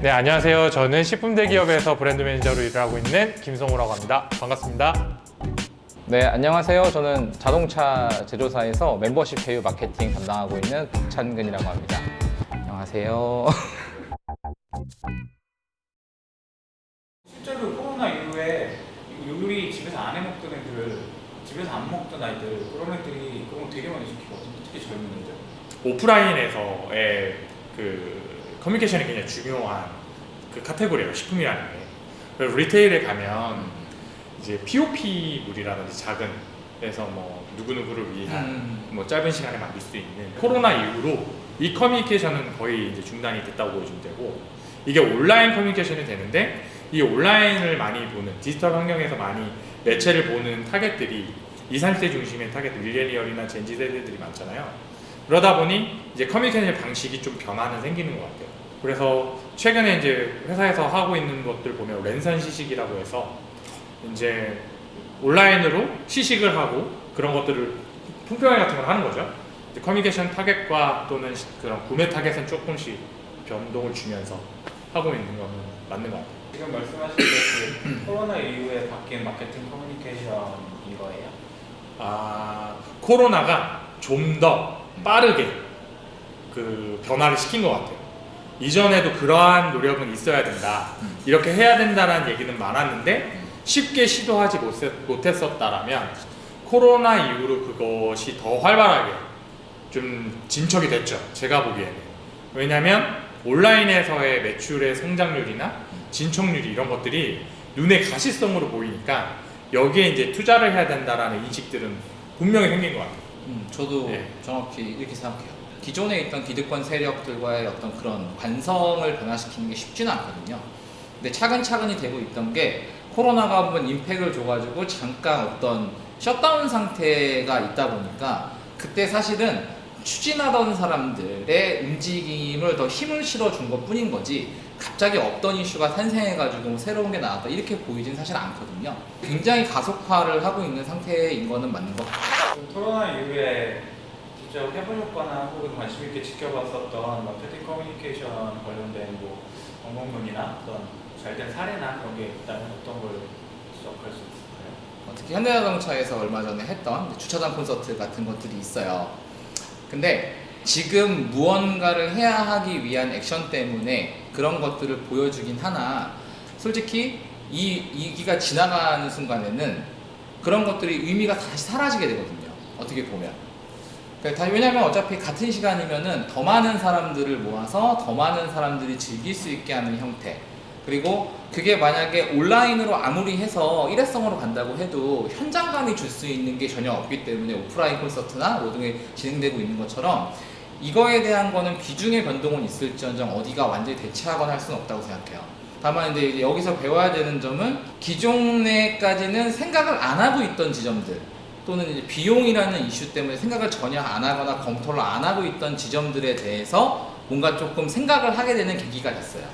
네, 안녕하세요. 저는 식품대기업에서 브랜드 매니저로 일을 하고 있는 김성우라고 합니다. 반갑습니다. 네, 안녕하세요. 저는 자동차 제조사에서 멤버십 회유 마케팅 담당하고 있는 박찬근이라고 합니다. 안녕하세요. 실제로 코로나 이후에 요리 집에서 안 해 먹던 애들, 집에서 안 먹던 아이들, 그런 애들이 그런 거 되게 많이 시키거든요. 특히 젊은 애들. 오프라인에서의 그 커뮤니케이션이 굉장히 중요한 그 카테고리예요. 식품이라는 게. 그래서 리테일에 가면 이제 POP물이라든지 작은 그래서 뭐 누구누구를 위한 뭐 짧은 시간에 만들 수 있는 코로나 이후로 이 커뮤니케이션은 거의 이제 중단이 됐다고 보여주면 되고 이게 온라인 커뮤니케이션이 되는데 이 온라인을 많이 보는 디지털 환경에서 많이 매체를 보는 타겟들이 20, 30대 중심의 타겟 밀레니얼이나 젠지 세대들이 많잖아요. 그러다 보니 이제 커뮤니케이션 방식이 좀 변화는 생기는 것 같아요. 그래서 최근에 이제 회사에서 하고 있는 것들 보면 랜선 시식이라고 해서 이제 온라인으로 시식을 하고 그런 것들을 품평회 같은 걸 하는 거죠. 이제 커뮤니케이션 타겟과 또는 그런 구매 타겟은 조금씩 변동을 주면서 하고 있는 거는 맞는 것 같아요. 지금 말씀하신 게 코로나 이후에 바뀐 마케팅 커뮤니케이션 이거예요? 코로나가 좀 더 빠르게 그 변화를 시킨 것 같아요. 이전에도 그러한 노력은 있어야 된다. 이렇게 해야 된다는 얘기는 많았는데 쉽게 시도하지 못했었다라면 코로나 이후로 그것이 더 활발하게 좀 진척이 됐죠. 제가 보기에는. 왜냐하면 온라인에서의 매출의 성장률이나 진척률이 이런 것들이 눈에 가시성으로 보이니까 여기에 이제 투자를 해야 된다라는 인식들은 분명히 생긴 것 같아요. 저도 네. 정확히 이렇게 생각해요. 기존에 있던 기득권 세력들과의 어떤 그런 관성을 변화시키는 게 쉽지는 않거든요. 근데 차근차근히 되고 있던 게 코로나가 한번 임팩을 줘가지고 잠깐 어떤 셧다운 상태가 있다 보니까 그때 사실은 추진하던 사람들의 움직임을 더 힘을 실어준 것 뿐인 거지 갑자기 없던 이슈가 탄생해가지고 새로운 게 나왔다 이렇게 보이진 사실 않거든요. 굉장히 가속화를 하고 있는 상태인 거는 맞는 것 같아요. 코로나 이후에 직접 해보셨거나 혹은 관심 있게 지켜봤었던 마케팅 커뮤니케이션 관련된 뭐 방법론이나 어떤 잘된 사례나 그런 게 있다면 어떤 걸 지적할 수 있을까요? 특히 현대자동차에서 얼마 전에 했던 주차장 콘서트 같은 것들이 있어요. 근데 지금 무언가를 해야 하기 위한 액션 때문에 그런 것들을 보여주긴 하나 솔직히 이 위기가 지나가는 순간에는 그런 것들이 의미가 다시 사라지게 되거든요. 어떻게 보면. 왜냐면 어차피 같은 시간이면은 더 많은 사람들을 모아서 더 많은 사람들이 즐길 수 있게 하는 형태. 그리고 그게 만약에 온라인으로 아무리 해서 일회성으로 간다고 해도 현장감이 줄 수 있는 게 전혀 없기 때문에 오프라인 콘서트나 모든 게 진행되고 있는 것처럼 이거에 대한 거는 비중의 변동은 있을지언정 어디가 완전히 대체하거나 할 수는 없다고 생각해요. 다만 이제 여기서 배워야 되는 점은 기존에까지는 생각을 안 하고 있던 지점들 또는 이제 비용이라는 이슈 때문에 생각을 전혀 안 하거나 검토를 안 하고 있던 지점들에 대해서 뭔가 조금 생각을 하게 되는 계기가 됐어요.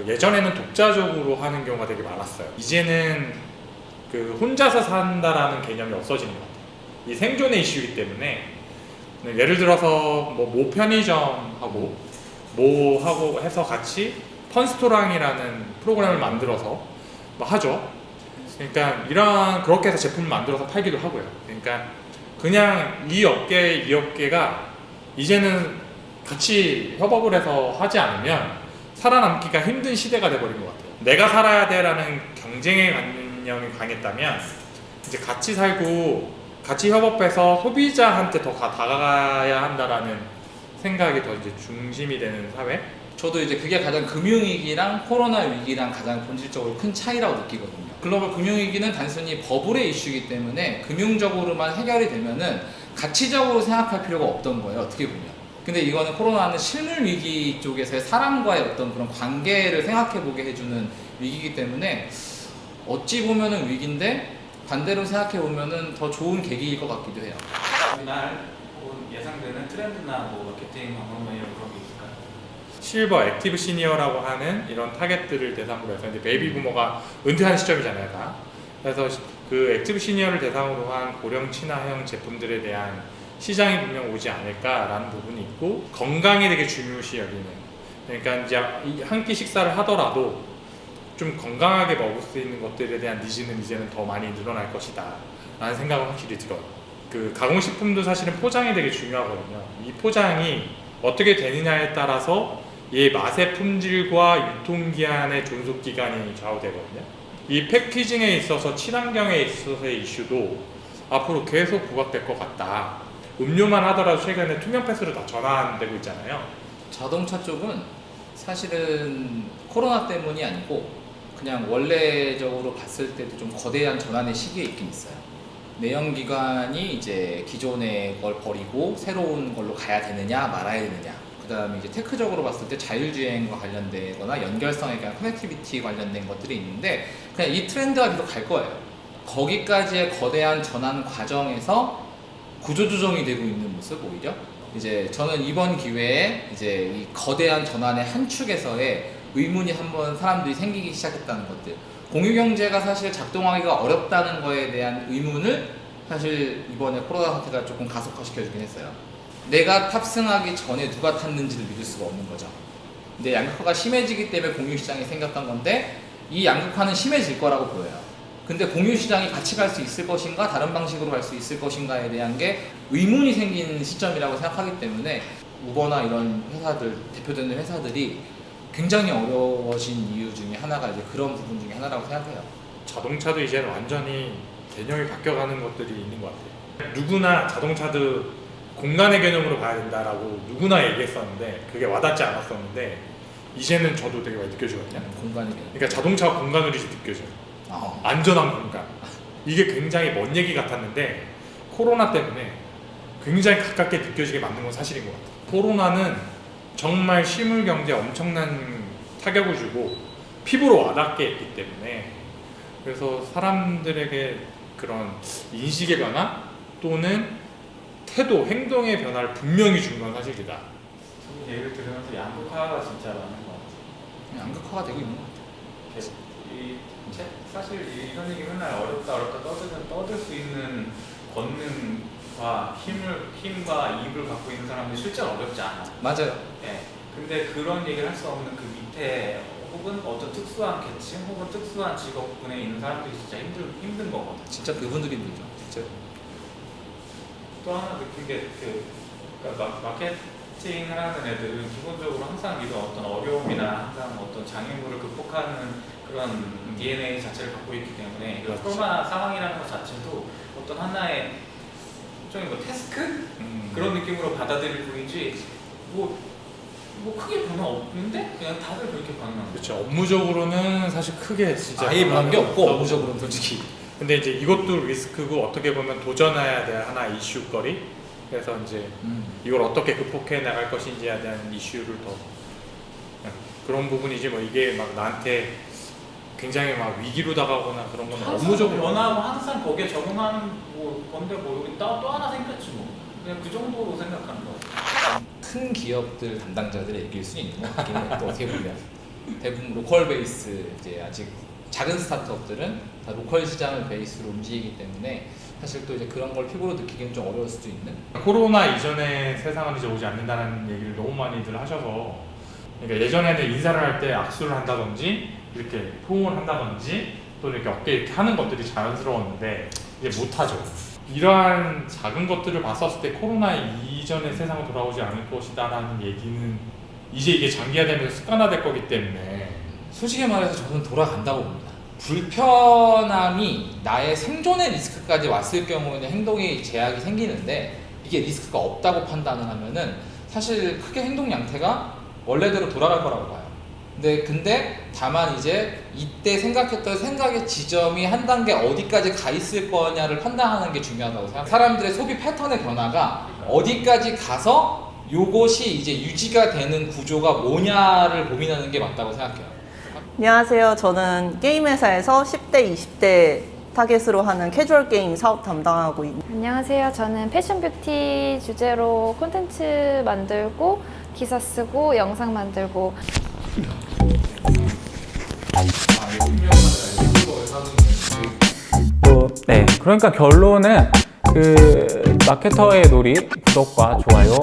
예전에는 독자적으로 하는 경우가 되게 많았어요. 이제는 그 혼자서 산다라는 개념이 없어지는 것 같아요. 이 생존의 이슈이기 때문에 예를 들어서 모 편의점하고 뭐 하고 해서 같이 펀스토랑이라는 프로그램을 만들어서 뭐 하죠. 그러니까 그렇게 해서 제품을 만들어서 팔기도 하고요. 그러니까 그냥 이 업계가 이제는 같이 협업을 해서 하지 않으면 살아남기가 힘든 시대가 돼버린 것 같아요. 내가 살아야 돼라는 경쟁의 관념이 강했다면 이제 같이 살고 같이 협업해서 소비자한테 더 다가가야 한다라는 생각이 더 이제 중심이 되는 사회? 저도 이제 그게 가장 금융위기랑 코로나 위기랑 가장 본질적으로 큰 차이라고 느끼거든요. 글로벌 금융위기는 단순히 버블의 이슈이기 때문에 금융적으로만 해결이 되면은 가치적으로 생각할 필요가 없던 거예요. 어떻게 보면. 근데 이거는 코로나는 실물 위기 쪽에서의 사람과의 어떤 그런 관계를 생각해보게 해주는 위기이기 때문에 어찌 보면은 위기인데 반대로 생각해보면은 더 좋은 계기일 것 같기도 해요. 이날 예상되는 트렌드나 뭐 마케팅 방법론 이런 그런 게 있을까요? 실버, 액티브 시니어라고 하는 이런 타겟들을 대상으로 해서 이제 베이비 부머가 은퇴하는 시점이잖아요, 다. 그래서 그 액티브 시니어를 대상으로 한 고령 친화형 제품들에 대한 시장이 분명 오지 않을까라는 부분이 있고 건강이 되게 중요시 여기는 그러니까 이제 한 끼 식사를 하더라도 좀 건강하게 먹을 수 있는 것들에 대한 니즈는 이제는 더 많이 늘어날 것이다 라는 생각은 확실히 들어요. 그 가공식품도 사실은 포장이 되게 중요하거든요. 이 포장이 어떻게 되느냐에 따라서 이 맛의 품질과 유통기한의 존속기간이 좌우되거든요. 이 패키징에 있어서 친환경에 있어서의 이슈도 앞으로 계속 부각될 것 같다. 음료만 하더라도 최근에 투명 패스로 다 전환되고 있잖아요. 자동차 쪽은 사실은 코로나 때문이 아니고 그냥 원래적으로 봤을 때도 좀 거대한 전환의 시기에 있긴 있어요. 내연기관이 이제 기존의 걸 버리고 새로운 걸로 가야 되느냐 말아야 되느냐, 그 다음에 이제 테크적으로 봤을 때 자율주행과 관련되거나 연결성에 대한 커넥티비티 관련된 것들이 있는데 그냥 이 트렌드가 계속 갈 거예요. 거기까지의 거대한 전환 과정에서 구조조정이 되고 있는 모습, 오히려 이제 저는 이번 기회에 이제 이 거대한 전환의 한 축에서의 의문이 한번 사람들이 생기기 시작했다는 것들, 공유경제가 사실 작동하기가 어렵다는 거에 대한 의문을 사실 이번에 코로나 사태가 조금 가속화시켜주긴 했어요. 내가 탑승하기 전에 누가 탔는지를 믿을 수가 없는 거죠. 근데 양극화가 심해지기 때문에 공유시장이 생겼던 건데 이 양극화는 심해질 거라고 보여요. 근데 공유시장이 같이 갈 수 있을 것인가 다른 방식으로 갈 수 있을 것인가에 대한 게 의문이 생긴 시점이라고 생각하기 때문에 우버나 이런 회사들, 대표되는 회사들이 굉장히 어려워진 이유 중에 하나가 이제 그런 부분 중에 하나라고 생각해요. 자동차도 이제는 완전히 개념이 바뀌어가는 것들이 있는 것 같아요. 누구나 자동차도 공간의 개념으로 봐야 된다라고 누구나 얘기했었는데 그게 와닿지 않았었는데 이제는 저도 되게 많이 느껴지거든요. 공간의 개념. 그러니까 자동차가 공간으로 이제 느껴져요. 안전한 공간. 이게 굉장히 먼 얘기 같았는데 코로나 때문에 굉장히 가깝게 느껴지게 만든 건 사실인 것 같아요. 코로나는 정말 실물 경제에 엄청난 타격을 주고 피부로 와닿게 했기 때문에 그래서 사람들에게 그런 인식의 변화 또는 태도, 행동의 변화를 분명히 준 건 사실이다. 얘기를 들으면서 양극화가 진짜 많은 것 같아요. 양극화가 되고 있는 것 같아요. 사실 이런 얘기 맨날 어렵다 떠들 수 있는 권능과 힘과 입을 갖고 있는 사람들이 실제로 어렵지 않아. 맞아요. 네. 근데 그런 얘기를 할 수 없는 그 밑에 혹은 어떤 특수한 계층 혹은 특수한 직업군에 있는 사람들이 진짜 힘든 거거든. 진짜 그분들이 힘들죠. 진짜. 또 하나 느낀 게 그러니까 마케팅을 하는 애들은 기본적으로 항상 이런 어떤 어려움이나 항상 어떤 장애물을 극복하는 그런 DNA 자체를 갖고 있기 때문에 그렇죠. 코로나 상황이라는 것 자체도 어떤 하나의 일종의 뭐 테스크? 그런 느낌으로 받아들일 뿐이지 뭐 크게 변화 없는데 그냥 다들 그렇게 반응하는 거죠. 그렇죠. 업무적으로는 사실 크게 진짜 아예 변한 게 없고 없어. 업무적으로는 솔직히. 근데 이제 이것도 리스크고 어떻게 보면 도전해야 될 하나의 이슈거리. 그래서 이제 이걸 어떻게 극복해 나갈 것인지에 대한 이슈를 더 그런 부분이지 뭐 이게 막 나한테 굉장히 막 위기로 다가오거나 그런 건 업무적으로 변화하고 항상 거기에 적응하는 뭐 건데 뭐 여기 또 하나 생겼지 뭐 그냥 그 정도로 생각하는 거. 큰 기업들 담당자들의 얘기일 수 있는 것 같긴 해요. 또 어떻게 보면 대부분 로컬 베이스, 이제 아직 작은 스타트업들은 다 로컬 시장을 베이스로 움직이기 때문에 사실 또 이제 그런 걸 피부로 느끼기는 좀 어려울 수도 있는. 코로나 이전의 세상은 이제 오지 않는다는 얘기를 너무 많이들 하셔서 그러니까 예전에는 인사를 할 때 악수를 한다든지 이렇게 포옹을 한다든지 또 이렇게 어깨 이렇게 하는 것들이 자연스러웠는데 이제 못하죠. 이러한 작은 것들을 봤었을 때 코로나 이전의 세상은 돌아오지 않을 것이다라는 얘기는 이제 이게 장기화되면서 습관화될 거기 때문에 솔직히 말해서 저는 돌아간다고 봅니다. 불편함이 나의 생존의 리스크까지 왔을 경우에는 행동이 제약이 생기는데 이게 리스크가 없다고 판단을 하면은 사실 크게 행동 양태가 원래대로 돌아갈 거라고 봐요. 근데 다만 이제 이때 생각했던 생각의 지점이 한 단계 어디까지 가 있을 거냐를 판단하는 게 중요하다고 생각해요. 사람들의 소비 패턴의 변화가 어디까지 가서 요것이 이제 유지가 되는 구조가 뭐냐를 고민하는 게 맞다고 생각해요. 안녕하세요. 저는 게임 회사에서 10대, 20대 타겟으로 하는 캐주얼 게임 사업 담당하고 있는. 안녕하세요. 저는 패션 뷰티 주제로 콘텐츠 만들고 기사 쓰고 영상 만들고. 네, 그러니까 결론은 그 마케터의 놀이, 구독과 좋아요